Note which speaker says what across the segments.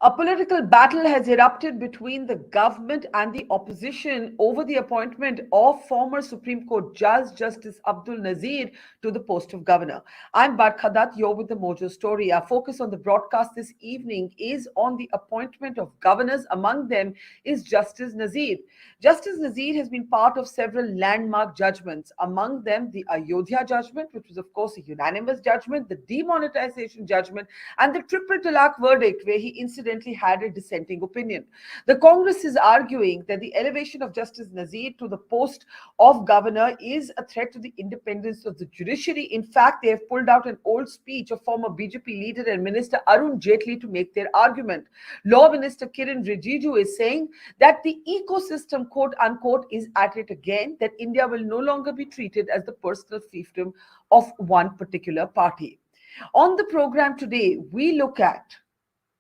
Speaker 1: A political battle has erupted between the government and the opposition over the appointment of former Supreme Court Judge Justice Abdul Nazir to the post of governor. I'm Barkhadat, you're with the Mojo story. Our focus on the broadcast this evening is on the appointment of governors. Among them is Justice Nazir. Justice Nazir has been part of several landmark judgments, among them the Ayodhya judgment, which was, of course, a unanimous judgment, the demonetization judgment, and the triple talaq verdict, where he incidentally had a dissenting opinion. The Congress is arguing that the elevation of Justice Nazir to the post of governor is a threat to the independence of the judiciary. In fact, they have pulled out an old speech of former BJP leader and Minister Arun Jaitley to make their argument. Law Minister Kiran Rijiju is saying that the ecosystem, quote unquote, is at it again, that India will no longer be treated as the personal fiefdom of one particular party. On the program today, we look at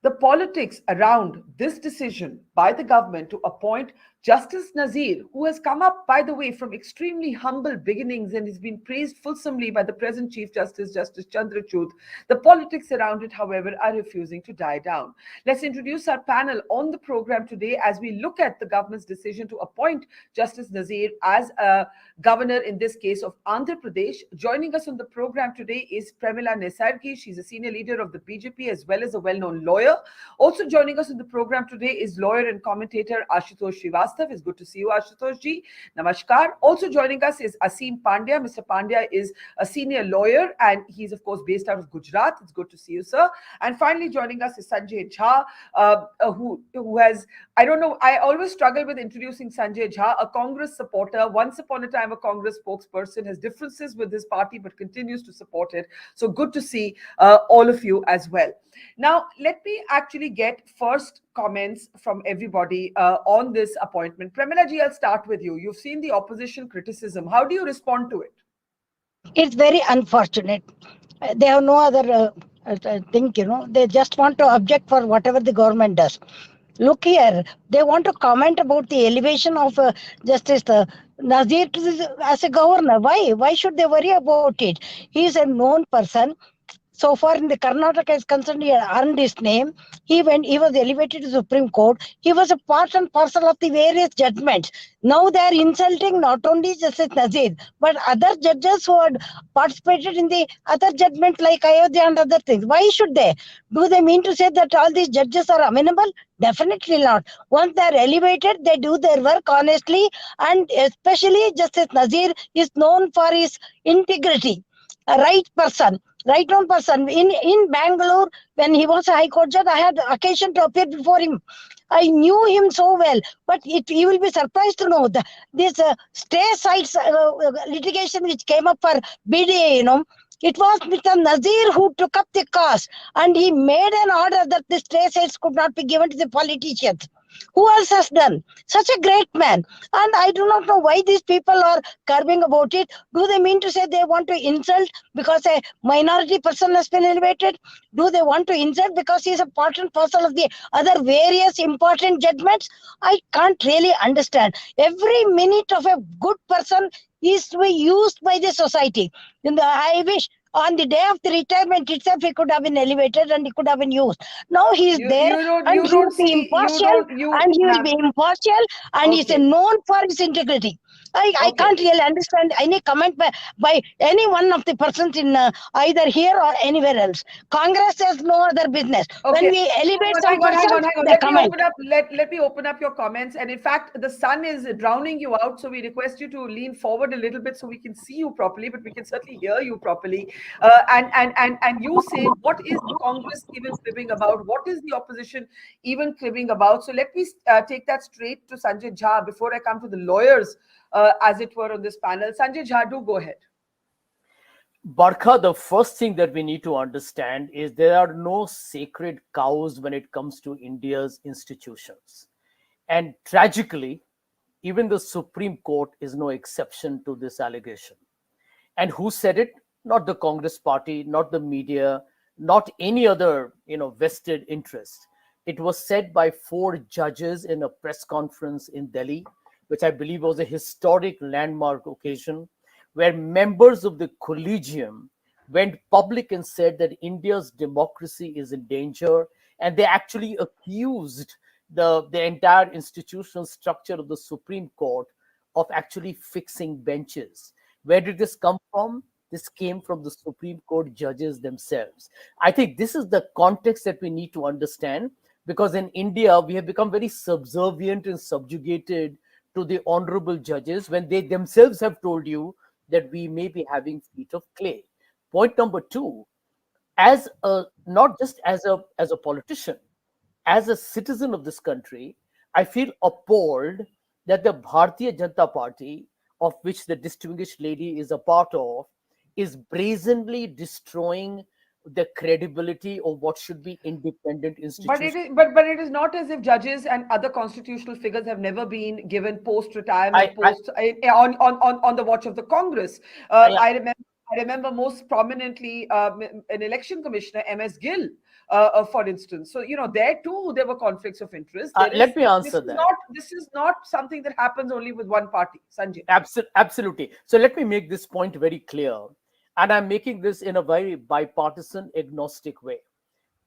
Speaker 1: the politics around this decision by the government to appoint Justice Nazir, who has come up, by the way, from extremely humble beginnings and has been praised fulsomely by the present Chief Justice, Justice Chandrachud. The politics around it, however, are refusing to die down. Let's introduce our panel on the program today as we look at the government's decision to appoint Justice Nazir as a governor, in this case of Andhra Pradesh. Joining us on the program today is Premila Nesargi. She's a senior leader of the BJP as well as a well-known lawyer. Also joining us on the program today is lawyer and commentator Ashutosh Srivastava. It's good to see you, Ashutosh ji. Namaskar. Also joining us is Aseem Pandya. Mr. Pandya is a senior lawyer and he's, of course, based out of Gujarat. It's good to see you, sir. And finally joining us is Sanjay Jha, who has, I don't know, I always struggle with introducing Sanjay Jha, a Congress supporter, once upon a time a Congress spokesperson, has differences with his party but continues to support it. So good to see all of you as well. Now, let me actually get first comments from everybody on this appointment. Premila ji, I'll start with you. You've seen the opposition criticism. How do you respond to it?
Speaker 2: It's very unfortunate. They have no other thing, They just want to object for whatever the government does. Look here, they want to comment about the elevation of Justice Nazir as a governor. Why? Why should they worry about it? He is a known person. So far in the Karnataka is concerned, he had earned his name. When he was elevated to Supreme Court, he was a part and parcel of the various judgments. Now they are insulting not only Justice Nazir, but other judges who had participated in the other judgment like Ayodhya and other things. Why should they? Do they mean to say that all these judges are amenable? Definitely not. Once they are elevated, they do their work honestly, and especially Justice Nazir is known for his integrity. A right on person. In Bangalore, when he was a High Court judge, I had occasion to appear before him. I knew him so well, but you will be surprised to know that this stay sites litigation which came up for BDA, it was Mr. Nazir who took up the cause, and he made an order that the stay sites could not be given to the politicians. Who else has done? Such a great man. And I do not know why these people are curbing about it. Do they mean to say they want to insult because a minority person has been elevated? Do they want to insult because he is a part and parcel of the other various important judgments? I can't really understand. Every minute of a good person is to be used by the society. I wish on the day of the retirement itself, he could have been elevated and he could have been used. Now he is there and he will be impartial and he is known for his integrity. I can't really understand any comment by any one of the persons in either here or anywhere else. Congress has no other business.
Speaker 1: Okay.
Speaker 2: When we elevate some
Speaker 1: person,
Speaker 2: they comment.
Speaker 1: Let me open up your comments. And in fact, the sun is drowning you out. So we request you to lean forward a little bit so we can see you properly, but we can certainly hear you properly. And you say, what is the Congress even cribbing about? What is the opposition even cribbing about? So let me take that straight to Sanjay Jha before I come to the lawyers, as it were, on this panel. Sanjay Jha, do go ahead.
Speaker 3: Barkha, the first thing that we need to understand is there are no sacred cows when it comes to India's institutions. And tragically, even the Supreme Court is no exception to this allegation. And who said it? Not the Congress party, not the media, not any other, vested interest. It was said by 4 judges in a press conference in Delhi, which I believe was a historic landmark occasion, where members of the collegium went public and said that India's democracy is in danger and they actually accused the entire institutional structure of the Supreme Court of actually fixing benches. Where did this come from? This came from the Supreme Court judges themselves. I think this is the context that we need to understand, because in India, we have become very subservient and subjugated to the honorable judges when they themselves have told you that we may be having feet of clay. Point number two, as a, not just as a politician, as a citizen of this country, I feel appalled that the Bharatiya Janata Party, of which the distinguished lady is a part of, is brazenly destroying the credibility of what should be independent institutions.
Speaker 1: But it is not as if judges and other constitutional figures have never been given post-retirement posts on the watch of the Congress. I remember most prominently an election commissioner, M.S. Gill, for instance. So, there too, there were conflicts of interest.
Speaker 3: Let me answer that.
Speaker 1: This is not something that happens only with one party, Sanjay.
Speaker 3: Absolutely. So let me make this point very clear. And I'm making this in a very bipartisan, agnostic way.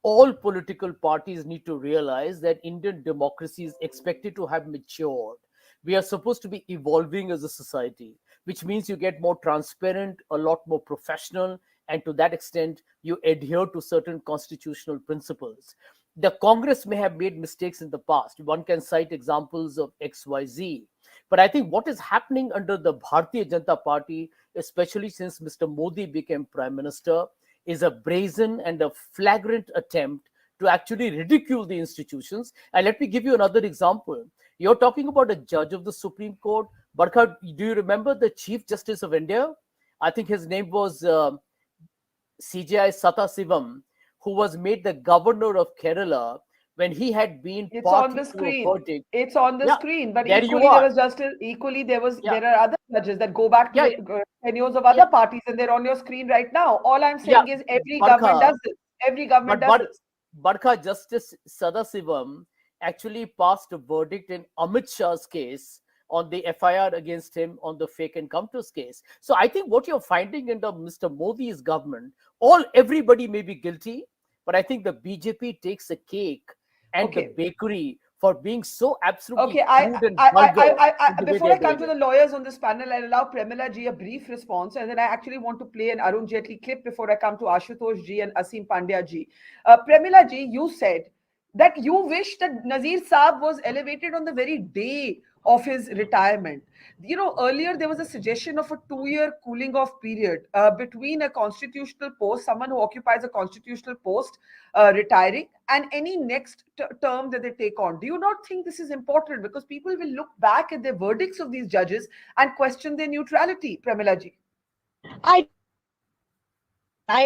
Speaker 3: All political parties need to realize that Indian democracy is expected to have matured. We are supposed to be evolving as a society, which means you get more transparent, a lot more professional, and to that extent, you adhere to certain constitutional principles. The Congress may have made mistakes in the past. One can cite examples of XYZ. But I think what is happening under the Bharatiya Janata Party, especially since Mr. Modi became Prime Minister, is a brazen and a flagrant attempt to actually ridicule the institutions. And let me give you another example. You're talking about a judge of the Supreme Court. Barkha, do you remember the Chief Justice of India? I think his name was CJI Sathasivam, who was made the governor of Kerala when he had been
Speaker 1: it's on the screen. It's on the screen, but equally there was justice. Equally, there are other judges that go back to tenures of other parties, and they're on your screen right now. All I'm saying is every government does this. Every government does this.
Speaker 3: Barkha, Justice Sadasivam actually passed a verdict in Amit Shah's case on the FIR against him on the fake encounters case. So I think what you're finding in the Mr. Modi's government, everybody may be guilty, but I think the BJP takes a cake and the bakery for being so absolutely crude and vulgar.
Speaker 1: Before I come to the lawyers on this panel, I'll allow Premila ji a brief response, and then I actually want to play an Arun Jaitley clip before I come to Ashutosh ji and Aseem Pandya ji. Premila ji, you said that you wish that Nazir Saab was elevated on the very day of his retirement. Earlier there was a suggestion of a 2-year cooling off period between a constitutional post, someone who occupies a constitutional post retiring, and any next term that they take on. Do you not think this is important? Because people will look back at the verdicts of these judges and question their neutrality, Premila ji.
Speaker 2: I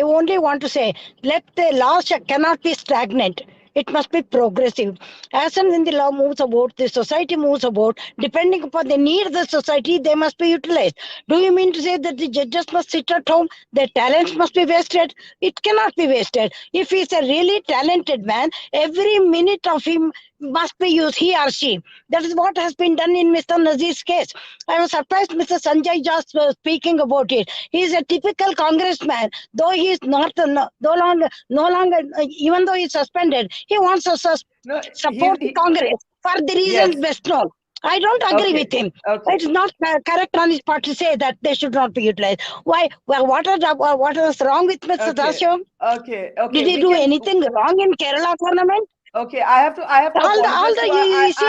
Speaker 2: only want to say, let the law cannot be stagnant. It must be progressive. As and when the law moves about, the society moves about, depending upon the need of the society, they must be utilized. Do you mean to say that the judges must sit at home, their talents must be wasted? It cannot be wasted. If he's a really talented man, every minute of him must be used, he or she. That is what has been done in Mr. Nazir's case. I was surprised Mr. Sanjay just speaking about it. He is a typical congressman, though he is no longer, even though he is suspended, he wants to support the Congress for the reasons best known. I don't agree with him. It's not correct on his part to say that they should not be utilized. Why? Well, what was wrong with Mr. Dashivam? Did he do anything wrong in Kerala tournament?
Speaker 1: Okay, I have to apologize to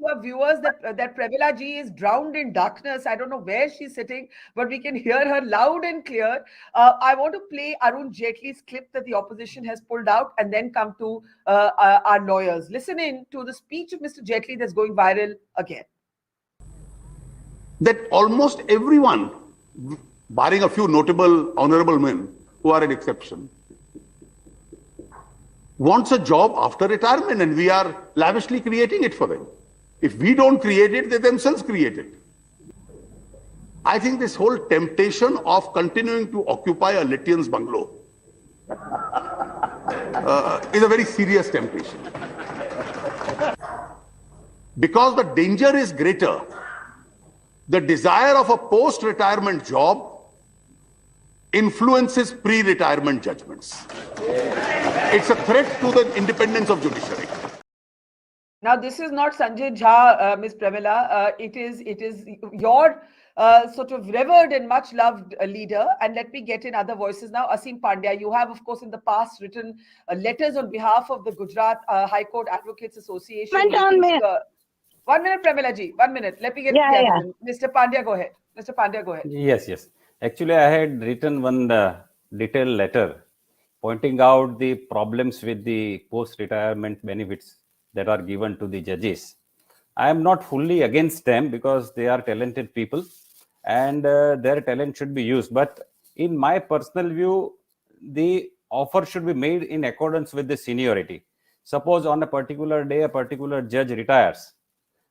Speaker 1: our viewers that Premila ji is drowned in darkness. I don't know where she's sitting, but we can hear her loud and clear. I want to play Arun Jaitley's clip that the opposition has pulled out and then come to our lawyers. Listen in to the speech of Mr. Jaitley that's going viral again.
Speaker 4: That almost everyone, barring a few notable honorable men who are an exception, wants a job after retirement, and we are lavishly creating it for them. If we don't create it, they themselves create it. I think this whole temptation of continuing to occupy a Lithian's bungalow is a very serious temptation. Because the danger is greater. The desire of a post-retirement job influences pre-retirement judgments. It's a threat to the independence of judiciary.
Speaker 1: Now, this is not Sanjay Jha, Ms. Premila. It is your sort of revered and much loved leader. And let me get in other voices now. Aseem Pandya, you have, of course, in the past written letters on behalf of the Gujarat High Court Advocates Association.
Speaker 2: 1 minute.
Speaker 1: 1 minute, Premila ji. 1 minute. Let me get
Speaker 2: Yeah,
Speaker 1: together.
Speaker 2: yeah.
Speaker 1: Mr. Pandya, go ahead. Mr. Pandya, go ahead.
Speaker 5: Yes. Actually, I had written one detailed letter pointing out the problems with the post-retirement benefits that are given to the judges. I am not fully against them because they are talented people and their talent should be used. But in my personal view, the offer should be made in accordance with the seniority. Suppose on a particular day, a particular judge retires,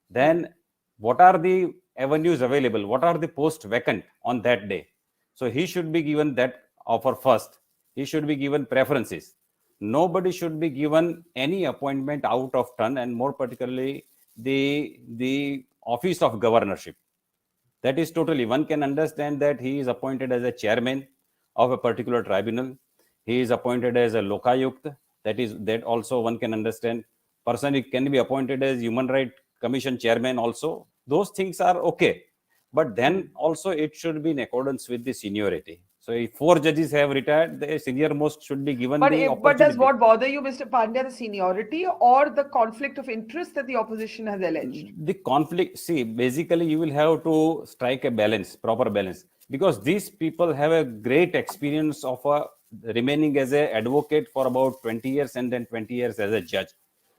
Speaker 5: then what are the avenues available? What are the posts vacant on that day? So he should be given that offer first. He should be given preferences. Nobody should be given any appointment out of turn, and more particularly the office of governorship. That is totally, one can understand that he is appointed as a chairman of a particular tribunal. He is appointed as a lokayukt. That also one can understand. Person can be appointed as Human Rights Commission chairman also. Those things are okay. But then also it should be in accordance with the seniority. So if 4 judges have retired, the senior most should be given the opportunity.
Speaker 1: But does what bother you, Mr. Pandya, the seniority or the conflict of interest that the opposition has alleged?
Speaker 5: The conflict, see, basically you will have to strike a balance, proper balance, because these people have a great experience of remaining as an advocate for about 20 years and then 20 years as a judge.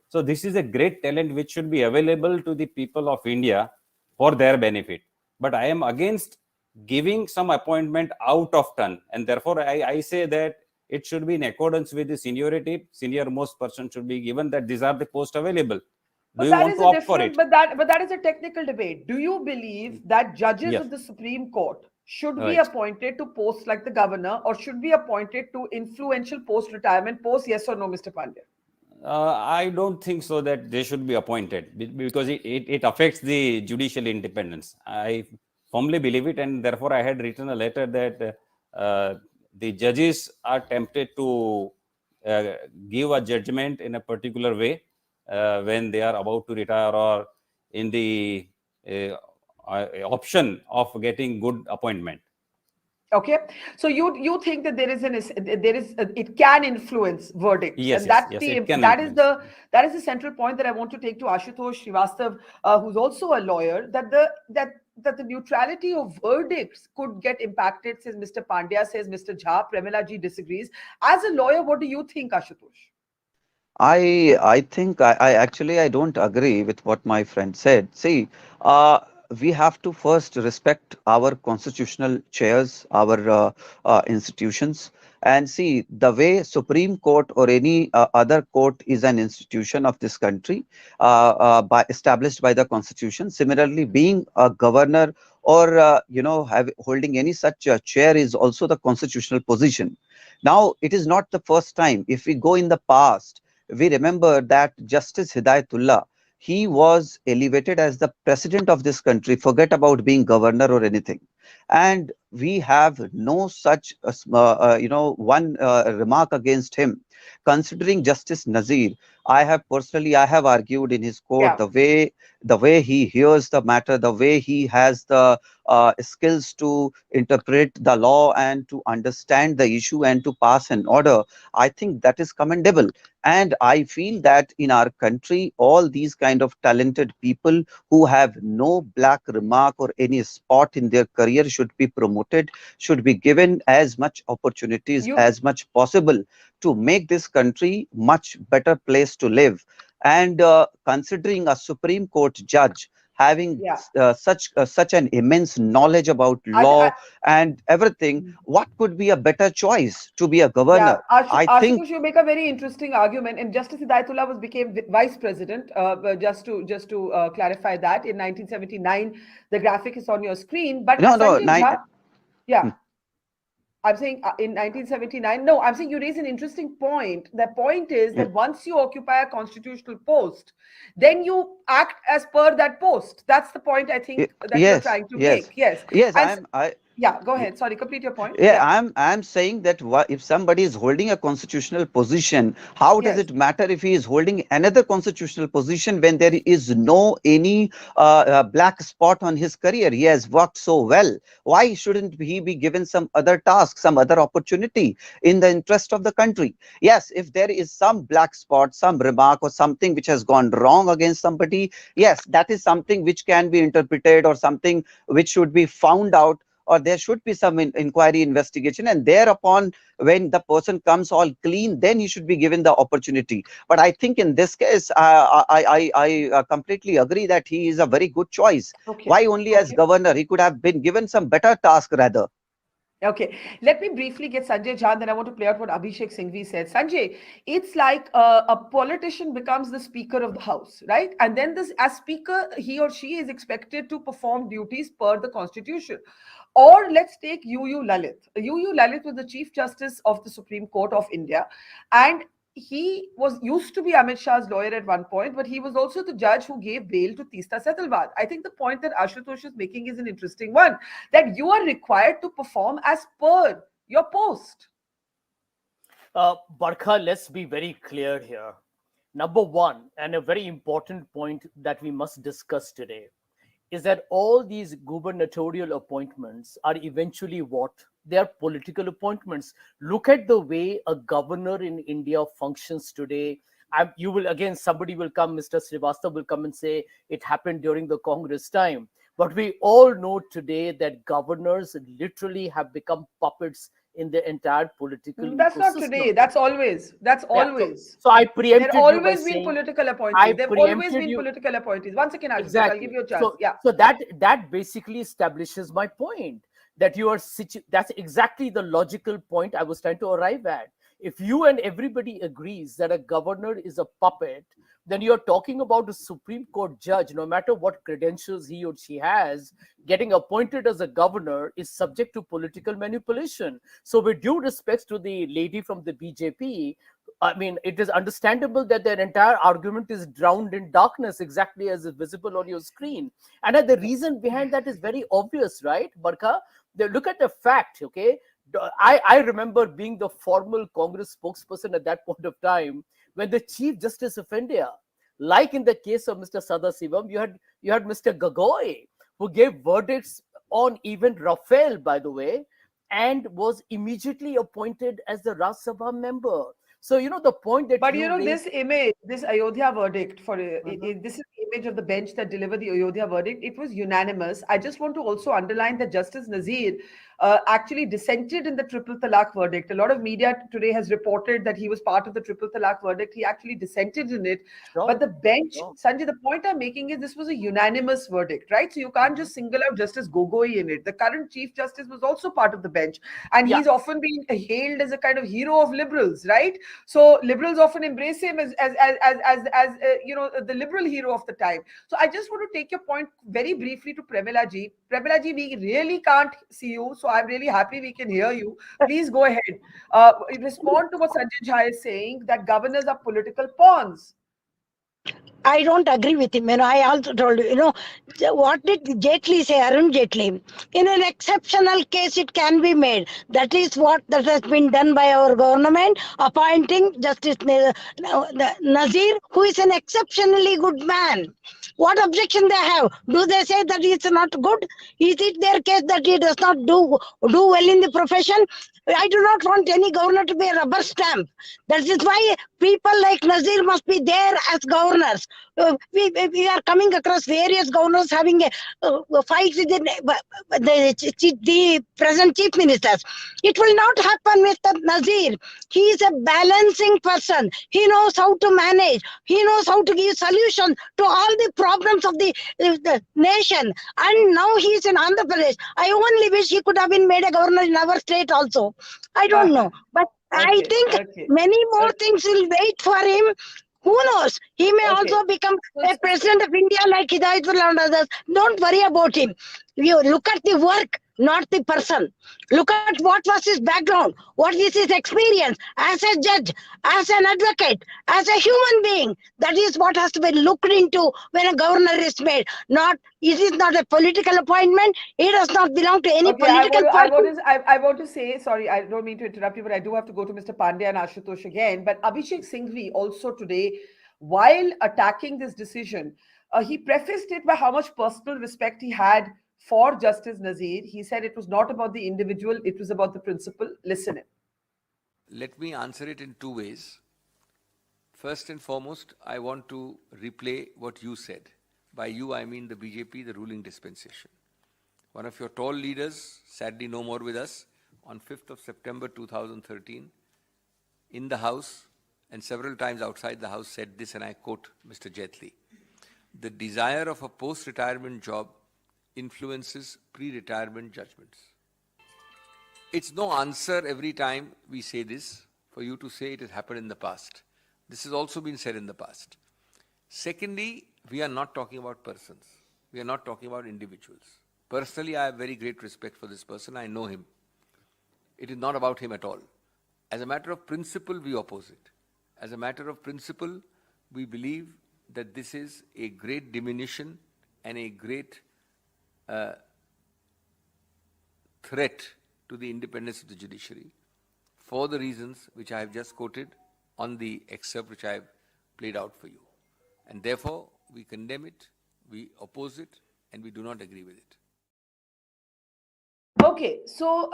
Speaker 5: So this is a great talent which should be available to the people of India for their benefit. But I am against giving some appointment out of turn, and therefore I say that it should be in accordance with the seniority. Senior most person should be given that these are the posts available. Do you want to opt for it?
Speaker 1: But that is a technical debate. Do you believe that judges
Speaker 5: Yes.
Speaker 1: of the Supreme Court should be
Speaker 5: Right.
Speaker 1: appointed to posts like the governor, or should be appointed to influential post-retirement posts? Yes or no, Mr. Pandya?
Speaker 5: I don't think so that they should be appointed because it affects the judicial independence. I firmly believe it, and therefore I had written a letter that the judges are tempted to give a judgment in a particular way when they are about to retire or in the option of getting good appointment.
Speaker 1: Okay, so you think that it can influence verdicts,
Speaker 5: Yes,
Speaker 1: and that's
Speaker 5: yes,
Speaker 1: the
Speaker 5: it can
Speaker 1: that is
Speaker 5: influence.
Speaker 1: the central point that I want to take to Ashutosh Srivastav, who's also a lawyer, that the neutrality of verdicts could get impacted, says Mr. Pandya, says Mr. Jha. Premila ji disagrees. As a lawyer, what do you think, Ashutosh?
Speaker 6: I think I actually I don't agree with what my friend said. See, we have to first respect our constitutional chairs, our institutions, and see the way Supreme Court or any other court is an institution of this country, established by the Constitution. Similarly, being a governor or holding any such chair is also the constitutional position. Now, it is not the first time. If we go in the past, we remember that Justice Hidayatullah, he was elevated as the president of this country. Forget about being governor or anything. And we have no such, one remark against him. Considering Justice Nazir, I have argued in his court,
Speaker 1: Yeah.
Speaker 6: the way he hears the matter, the way he has the skills to interpret the law and to understand the issue and to pass an order. I think that is commendable. And I feel that in our country, all these kind of talented people who have no black remark or any spot in their career should be promoted, should be given as much opportunities as much possible to make this country much better place to live. And considering a Supreme Court judge having such an immense knowledge about law and everything, what could be a better choice to be a governor?
Speaker 1: I think you make a very interesting argument. And Justice Hidayatullah became vice president. Just to clarify that, in 1979, the graphic is on your screen. But I'm saying in 1979. No, I'm saying you raise an interesting point. The point is that once you occupy a constitutional post, then you act as per that post. That's the point I think that you're trying to make. Yes.
Speaker 6: Yes.
Speaker 1: Yeah, go ahead. Sorry, complete your point.
Speaker 6: Yeah, I'm saying that if somebody is holding a constitutional position, how does
Speaker 1: Yes.
Speaker 6: it matter if he is holding another constitutional position when there is no any black spot on his career? He has worked so well. Why shouldn't he be given some other task, some other opportunity in the interest of the country? Yes, if there is some black spot, some remark or something which has gone wrong against somebody, yes, that is something which can be interpreted or something which should be found out, or there should be some inquiry investigation, and thereupon when the person comes all clean, then he should be given the opportunity. But I think in this case, I completely agree that he is a very good choice.
Speaker 1: Okay.
Speaker 6: Why only as governor? He could have been given some better task rather.
Speaker 1: Okay, let me briefly get Sanjay Jha, then I want to play out what Abhishek Singhvi said. Sanjay, it's like a politician becomes the speaker of the house, right? And then this, as speaker, he or she is expected to perform duties per the constitution. Or let's take UU Lalit. UU Lalit was the Chief Justice of the Supreme Court of India, and he was used to be Amit Shah's lawyer at one point, but he was also the judge who gave bail to Teesta Setalvad. I think the point that Ashutosh is making is an interesting one, that you are required to perform as per your post.
Speaker 3: Barkha, let's be very clear here. Number one, and a very important point that we must discuss today, is that all these gubernatorial appointments are eventually what? They are political appointments. Look at the way a governor in India functions today. You will again, somebody will come, Mr. Srivastava will come and say it happened during the Congress time. But we all know today that governors literally have become puppets in the entire political
Speaker 1: That's
Speaker 3: ecosystem.
Speaker 1: not today. That's always. That's always.
Speaker 3: So I preempted
Speaker 1: There
Speaker 3: you by
Speaker 1: always been
Speaker 3: saying,
Speaker 1: political appointees. There have always
Speaker 3: preempted
Speaker 1: been
Speaker 3: you.
Speaker 1: political appointees. Once again, Ashutosh,
Speaker 3: Exactly.
Speaker 1: I'll give you a chance.
Speaker 3: So,
Speaker 1: Yeah.
Speaker 3: so that basically establishes my point, that you are that's exactly the logical point I was trying to arrive at. If you and everybody agrees that a governor is a puppet, then you're talking about a Supreme Court judge, no matter what credentials he or she has, getting appointed as a governor is subject to political manipulation. So with due respect to the lady from the BJP, I mean, it is understandable that their entire argument is drowned in darkness, exactly as is visible on your screen. And the reason behind that is very obvious, right, Barkha? Look at the fact, okay? I remember being the formal Congress spokesperson at that point of time when the Chief Justice of India, like in the case of Mr. Sadasivam, you had Mr. Gogoi, who gave verdicts on even Rafale, by the way, and was immediately appointed as the Rajya Sabha member. So, the point that
Speaker 1: But
Speaker 3: raised,
Speaker 1: this image, this Ayodhya verdict, this is the image of the bench that delivered the Ayodhya verdict. It was unanimous. I just want to also underline that Justice Nazir actually dissented in the triple talaq verdict. A lot of media today has reported that he was part of the triple talaq verdict. He actually dissented in it. But the bench, Sanjay, the point I'm making is this was a unanimous verdict, right? So you can't just single out Justice Gogoi in it. The current Chief Justice was also part of the bench, and he's often been hailed as a kind of hero of liberals, right? So liberals often embrace him as the liberal hero of the time. So I just want to take your point very briefly to Premila ji. Premila ji, we really can't see you, so I'm really happy we can hear you. Please go ahead. Respond to what Sanjay Jha is saying, that governors are political pawns.
Speaker 2: I don't agree with him. I also told you, what did Jaitley say, Arun Jaitley? In an exceptional case, it can be made. That is what that has been done by our government, appointing Justice Nazir, who is an exceptionally good man. What objection they have? Do they say that he is not good? Is it their case that he does not do well in the profession? I do not want any governor to be a rubber stamp. That is why people like Nazir must be there as governors. We are coming across various governors having a fight with the present chief ministers. It will not happen with Nazir. He is a balancing person. He knows how to manage. He knows how to give solutions to all the problems of the nation. And now he is in Andhra Pradesh. I only wish he could have been made a governor in our state also. I don't know. But I think many more things will wait for him. Who knows? He may also become a president of India like Hidayatullah and others. Don't worry about him. You look at the work not the person. Look at what was his background, what is his experience as a judge, as an advocate, as a human being. That is what has to be looked into when a governor is made. Not, it is not a political appointment. It does not belong to any
Speaker 1: Okay, I
Speaker 2: political
Speaker 1: want to, I
Speaker 2: party.
Speaker 1: want to, I want to say, sorry, I don't mean to interrupt you, but I do have to go to Mr. Pandya and Ashutosh again. But Abhishek Singhvi also today, while attacking this decision, he prefaced it by how much personal respect he had for Justice Nazir. He said it was not about the individual, it was about the principle. Listen in.
Speaker 7: Let me answer it in two ways. First and foremost, I want to replay what you said. By you, I mean the BJP, the ruling dispensation. One of your tall leaders, sadly no more with us, on 5th of September 2013, in the House and several times outside the House said this, and I quote Mr. Jaitley, "The desire of a post-retirement job influences pre-retirement judgments." It's no answer every time we say this for you to say it has happened in the past. This has also been said in the past. Secondly, we are not talking about persons. We are not talking about individuals. Personally, I have very great respect for this person. I know him. It is not about him at all. As a matter of principle, we oppose it. As a matter of principle, we believe that this is a great diminution and a great threat to the independence of the judiciary for the reasons which I have just quoted on the excerpt which I have played out for you. And therefore, we condemn it, we oppose it, and we do not agree with it.
Speaker 1: Okay, so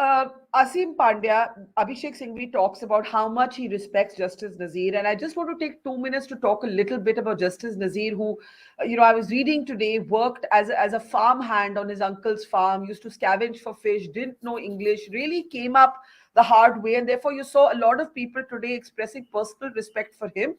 Speaker 1: Asim Pandya, Abhishek Singhvi talks about how much he respects Justice Nazir, and I just want to take 2 minutes to talk a little bit about Justice Nazir, who, I was reading today, worked as a farm hand on his uncle's farm, used to scavenge for fish, didn't know English, really came up the hard way, and therefore you saw a lot of people today expressing personal respect for him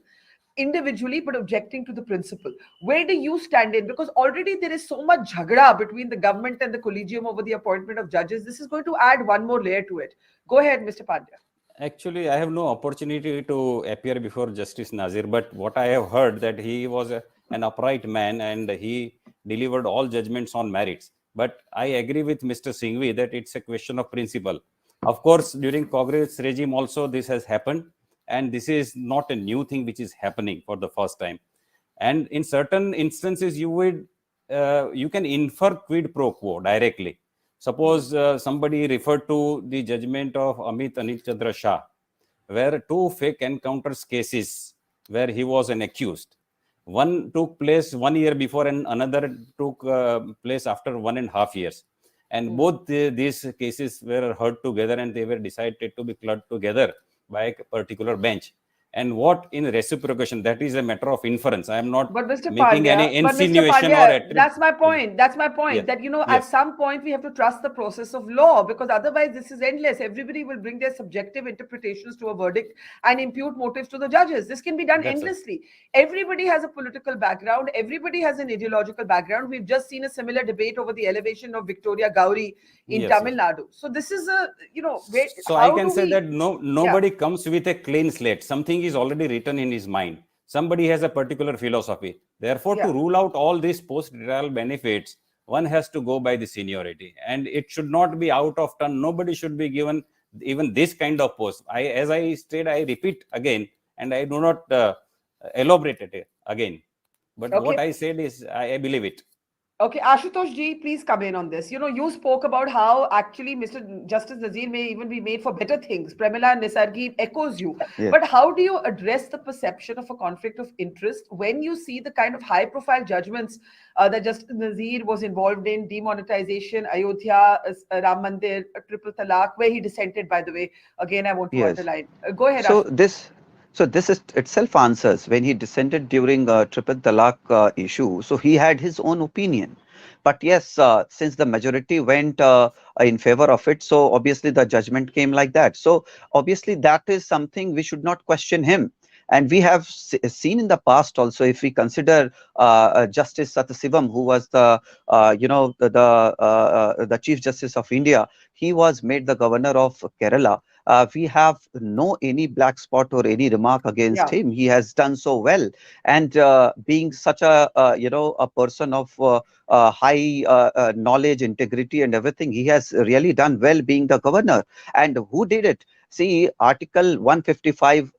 Speaker 1: individually but objecting to the principle. Where do you stand in? Because already there is so much jhagda between the government and the collegium over the appointment of judges. This is going to add one more layer to it. Go ahead, Mr. Pandya.
Speaker 5: Actually, I have no opportunity to appear before Justice Nazir, but what I have heard that he was an upright man and he delivered all judgments on merits. But I agree with Mr. Singhvi that it's a question of principle. Of course, during Congress regime also this has happened, and this is not a new thing which is happening for the first time. And in certain instances, you can infer quid pro quo directly. Suppose somebody referred to the judgment of Amit Anil Chandra Shah, where two fake encounters cases where he was an accused. One took place 1 year before and another took place after 1.5 years. And both these cases were heard together and they were decided to be clubbed together by a particular bench. And what in reciprocation, that is a matter of inference. I am not making any insinuation or attribute.
Speaker 1: That's my point. That's my point.
Speaker 5: Yes.
Speaker 1: That,
Speaker 5: Yes.
Speaker 1: at some point we have to trust the process of law, because otherwise this is endless. Everybody will bring their subjective interpretations to a verdict and impute motives to the judges. This can be done
Speaker 5: That's
Speaker 1: endlessly. Everybody has a political background. Everybody has an ideological background. We've just seen a similar debate over the elevation of Victoria Gauri in
Speaker 5: Yes,
Speaker 1: Tamil
Speaker 5: yes.
Speaker 1: Nadu. So this is a,
Speaker 5: So I can say that nobody comes with a clean slate. Something is already written in his mind. Somebody has a particular philosophy. Therefore,
Speaker 1: Yeah.
Speaker 5: to rule out all these post-retrial benefits, one has to go by the seniority. And it should not be out of turn. Nobody should be given even this kind of post. As I said, I repeat again, and I do not elaborate it again. But
Speaker 1: Okay.
Speaker 5: what I said is, I believe it.
Speaker 1: Okay, Ashutosh ji, please come in on this. You spoke about how actually Mr. Justice Nazir may even be made for better things. Premila Nisargi echoes you.
Speaker 6: Yes.
Speaker 1: But how do you address the perception of a conflict of interest when you see the kind of high-profile judgments that Justice Nazir was involved in, demonetization, Ayodhya, Ram Mandir, triple talaq, where he dissented, by the way. Again, I want to
Speaker 6: Yes.
Speaker 1: underline. Go ahead,
Speaker 6: So
Speaker 1: Ashutosh.
Speaker 6: this is itself answers when he dissented during triple talaq issue. So he had his own opinion, but yes, since the majority went in favor of it, so obviously the judgment came like that. So obviously that is something we should not question him. And we have seen in the past also, if we consider Justice Satyasivam, who was the Chief Justice of India, he was made the governor of Kerala. We have no any black spot or any remark against
Speaker 1: Yeah.
Speaker 6: him. He has done so well, and being such a a person of high knowledge, integrity, and everything, he has really done well being the governor. And who did it? See, Article 155,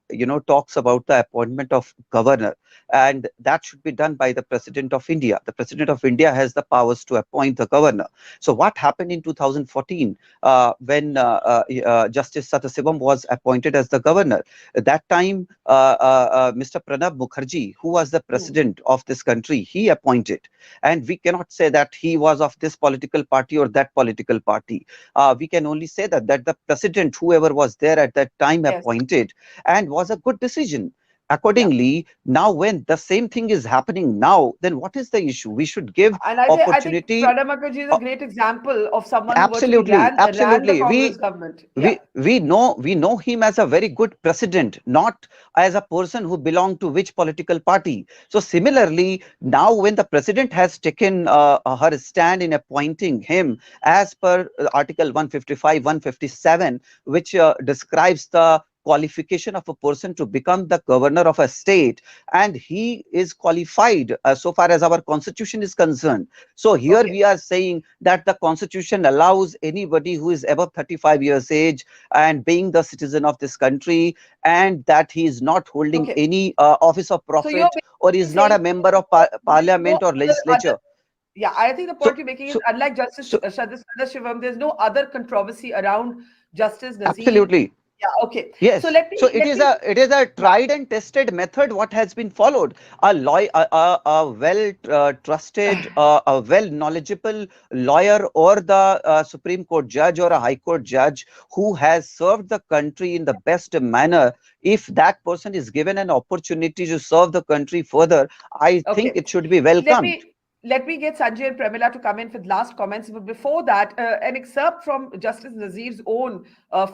Speaker 6: talks about the appointment of governor, and that should be done by the President of India. The President of India has the powers to appoint the governor. So what happened in 2014 when Justice Satyasivam was appointed as the governor? At that time, Mr. Pranab Mukherjee, who was the president of this country, he appointed. And we cannot say that he was of this political party or that political party. We can only say that the president, whoever was there at that time,
Speaker 1: Yes.
Speaker 6: appointed, and was a good decision. Accordingly, now when the same thing is happening now, then what is the issue? We should give
Speaker 1: And I think
Speaker 6: opportunity.
Speaker 1: Pranab Mukherjee is a great example of someone who virtually
Speaker 6: Absolutely,
Speaker 1: ran the
Speaker 6: absolutely.
Speaker 1: Congress government. Yeah.
Speaker 6: We know him as a very good president, not as a person who belonged to which political party. So similarly, now when the president has taken her stand in appointing him as per Article 155, 157, which describes the qualification of a person to become the governor of a state, and he is qualified so far as our constitution is concerned. So here
Speaker 1: Okay.
Speaker 6: we are saying that the constitution allows anybody who is above 35 years age and being the citizen of this country, and that he is not holding
Speaker 1: Okay.
Speaker 6: any office of
Speaker 1: So you're
Speaker 6: profit, or is not a
Speaker 1: saying
Speaker 6: member of parliament or legislature.
Speaker 1: yeah, I think the
Speaker 6: So-
Speaker 1: point you're making is,
Speaker 6: so-
Speaker 1: unlike Justice
Speaker 6: so-
Speaker 1: Sadashivam, there's no other controversy around Justice Nazir.
Speaker 6: Absolutely.
Speaker 1: Yeah, okay.
Speaker 6: Yes.
Speaker 1: So let me.
Speaker 6: So it is a tried and tested method what has been followed. A well trusted, a well knowledgeable lawyer, or the Supreme Court judge or a High Court judge who has served the country in the best manner, if that person is given an opportunity to serve the country further, I think
Speaker 1: Okay.
Speaker 6: it should be welcomed.
Speaker 1: Let me get Sanjay and Premila to come in for the last comments. But before that, an excerpt from Justice Nazir's own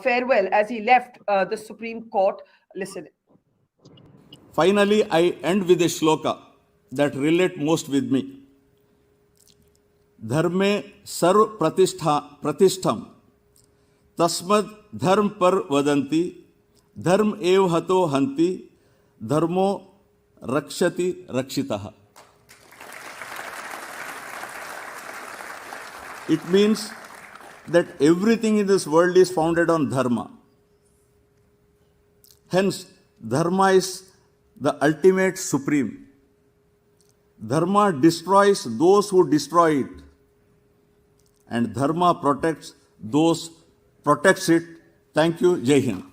Speaker 1: farewell as he left the Supreme Court. Listen.
Speaker 8: Finally, I end with a shloka that relate most with me. Dharme sarv pratishtham tasmad dharm par vadanti dharm ev hato hanti dharmo rakshati rakshitaha. It means that everything in this world is founded on dharma. Hence, dharma is the ultimate supreme. Dharma destroys those who destroy it, and dharma protects it. Thank you. Jai Hind.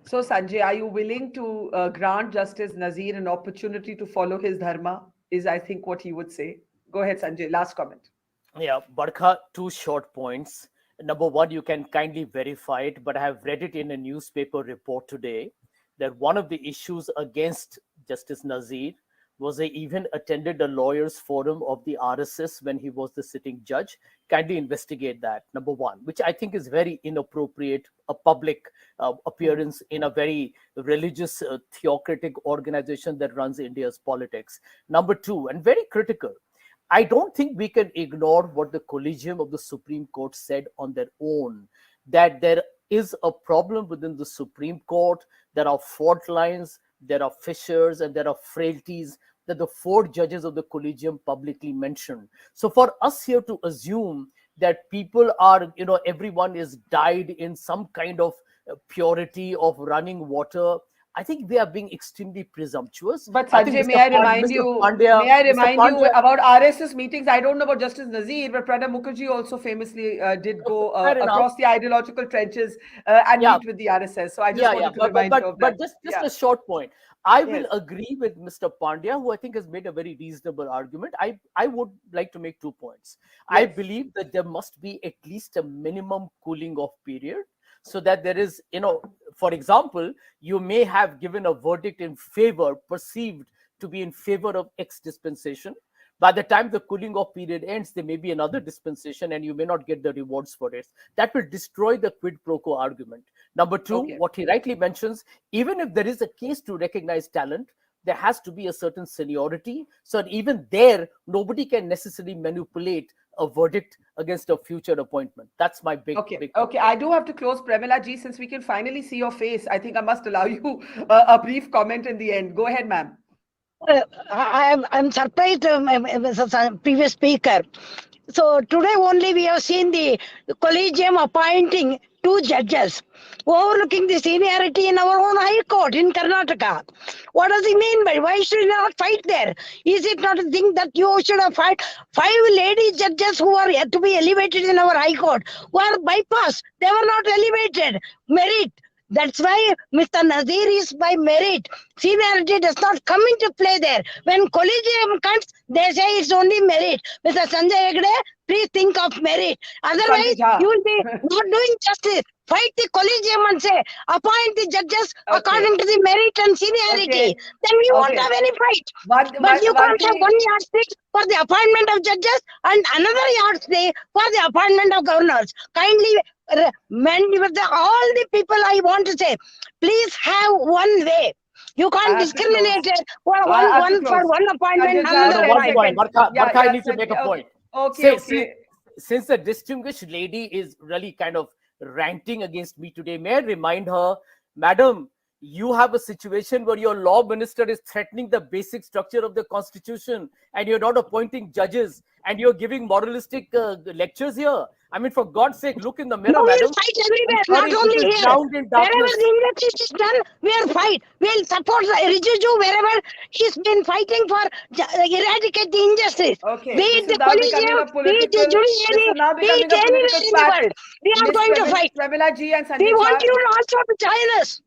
Speaker 1: So, Sanjay, are you willing to grant Justice Nazir an opportunity to follow his dharma? Is, I think, what he would say. Go ahead, Sanjay. Last comment.
Speaker 3: Yeah, Barkha, two short points. Number one, you can kindly verify it, but I have read it in a newspaper report today that one of the issues against Justice Nazir was he even attended a lawyers forum of the RSS when he was the sitting judge. Kindly investigate that, number one, which I think is very inappropriate, a public appearance in a very religious, theocratic organization that runs India's politics. Number two, and very critical, I don't think we can ignore what the Collegium of the Supreme Court said on their own, that there is a problem within the Supreme Court. There are fault lines, there are fissures, and there are frailties that the four judges of the Collegium publicly mentioned. So for us here to assume that people are, everyone is dyed in some kind of purity of running water, I think they are being extremely presumptuous.
Speaker 1: But Sanjay, may I remind you about RSS meetings? I don't know about Justice Nazir, but Pranab Mukherjee also famously did go across the ideological trenches and meet with the RSS. So I just wanted to remind you of that.
Speaker 3: But just a short point. I will agree with Mr. Pandya, who I think has made a very reasonable argument. I would like to make 2 points. Yes. I believe that there must be at least a minimum cooling off period, so that there is, for example, you may have given a verdict in favor, perceived to be in favor of X dispensation, By the time the cooling off period ends, there may be another dispensation and you may not get the rewards for it. That will destroy the quid pro quo argument. Number two,
Speaker 1: Okay.
Speaker 3: what he rightly mentions, even if there is a case to recognize talent, there has to be a certain seniority. So that even there, nobody can necessarily manipulate a verdict against a future appointment. That's my big,
Speaker 1: Okay,
Speaker 3: big
Speaker 1: okay. I do have to close, Premila ji, since we can finally see your face. I think I must allow you a brief comment in the end. Go ahead, ma'am.
Speaker 2: I'm surprised, previous speaker. So today only we have seen the collegium appointing 2 judges overlooking the seniority in our own High Court in Karnataka. What does he mean by why should we not fight there? Is it not a thing that you should have fight 5 lady judges who are yet to be elevated in our High Court who are bypassed? They were not elevated. Merit. That's why Mr. Nazir is by merit. Seniority does not come into play there. When collegium comes, they say it's only merit. Mr. Sanjay Hegde, please think of merit. Otherwise,
Speaker 1: Sanjay Jha.
Speaker 2: you will be not doing justice. Fight the collegium and say, appoint the judges
Speaker 1: Okay.
Speaker 2: according to the merit and seniority.
Speaker 1: Okay.
Speaker 2: Then we won't
Speaker 1: Okay.
Speaker 2: have any fight.
Speaker 1: But
Speaker 2: But you can't have
Speaker 1: thing-
Speaker 2: one yardstick for the appointment of judges and another yardstick for the appointment of governors. Kindly, all the people I want to say, please have one way. You
Speaker 1: I
Speaker 2: can't
Speaker 1: have to
Speaker 2: discriminate
Speaker 1: close.
Speaker 2: it for
Speaker 1: I have to
Speaker 2: one for
Speaker 1: close.
Speaker 2: one appointment,
Speaker 1: Sanjay Jha,
Speaker 2: another
Speaker 1: 10
Speaker 3: one
Speaker 2: appointment.
Speaker 3: point.
Speaker 1: seconds.
Speaker 3: Barkha, I need to
Speaker 1: Sanjay,
Speaker 3: make a
Speaker 1: okay.
Speaker 3: point.
Speaker 1: Okay,
Speaker 3: Say-
Speaker 1: okay.
Speaker 3: Since the distinguished lady is really kind of ranting against me today, may I remind her, Madam, you have a situation where your law minister is threatening the basic structure of the constitution and you're not appointing judges and you're giving moralistic lectures here. I mean, for God's sake, look in the mirror,
Speaker 2: No, we'll
Speaker 3: madam.
Speaker 2: fight everywhere,
Speaker 3: I'm sorry,
Speaker 2: not only
Speaker 3: it is
Speaker 2: here.
Speaker 3: drowned in
Speaker 2: Wherever
Speaker 3: darkness.
Speaker 2: the injustice is done, we'll fight. We'll support Rijuju wherever he's been fighting for eradicate the injustice.
Speaker 1: Okay,
Speaker 2: Be
Speaker 1: this
Speaker 2: it
Speaker 1: is
Speaker 2: the
Speaker 1: now becoming
Speaker 2: collegium,
Speaker 1: a
Speaker 2: be it the
Speaker 1: political. This
Speaker 2: judiciary,
Speaker 1: is now
Speaker 2: be
Speaker 1: becoming
Speaker 2: it
Speaker 1: a
Speaker 2: anywhere
Speaker 1: political
Speaker 2: in the world.
Speaker 1: spat.
Speaker 2: We are
Speaker 1: Miss
Speaker 2: going to fight.
Speaker 1: Premila ji and Sanjay
Speaker 2: We want
Speaker 1: Jha.
Speaker 2: you also to join us.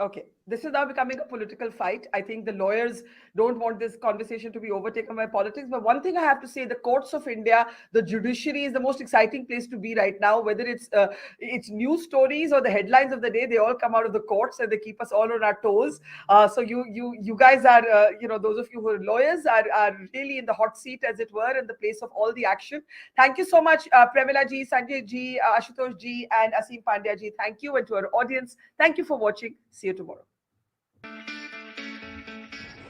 Speaker 1: Okay, this is now becoming a political fight. I think the lawyers don't want this conversation to be overtaken by politics. But one thing I have to say, the courts of India, the judiciary is the most exciting place to be right now. Whether it's news stories or the headlines of the day, they all come out of the courts and they keep us all on our toes. So you guys are, those of you who are lawyers are really in the hot seat, as it were, in the place of all the action. Thank you so much, Premila ji, Sanjay ji, Ashutosh ji, and Aseem Pandya ji. Thank you, and to our audience, thank you for watching. See you tomorrow.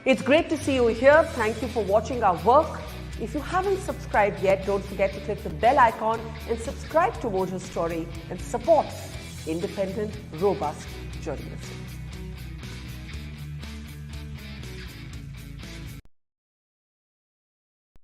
Speaker 1: It's great to see you here. Thank you for watching our work. If you haven't subscribed yet, don't forget to click the bell icon and subscribe to Mojo Story and support independent, robust journalism.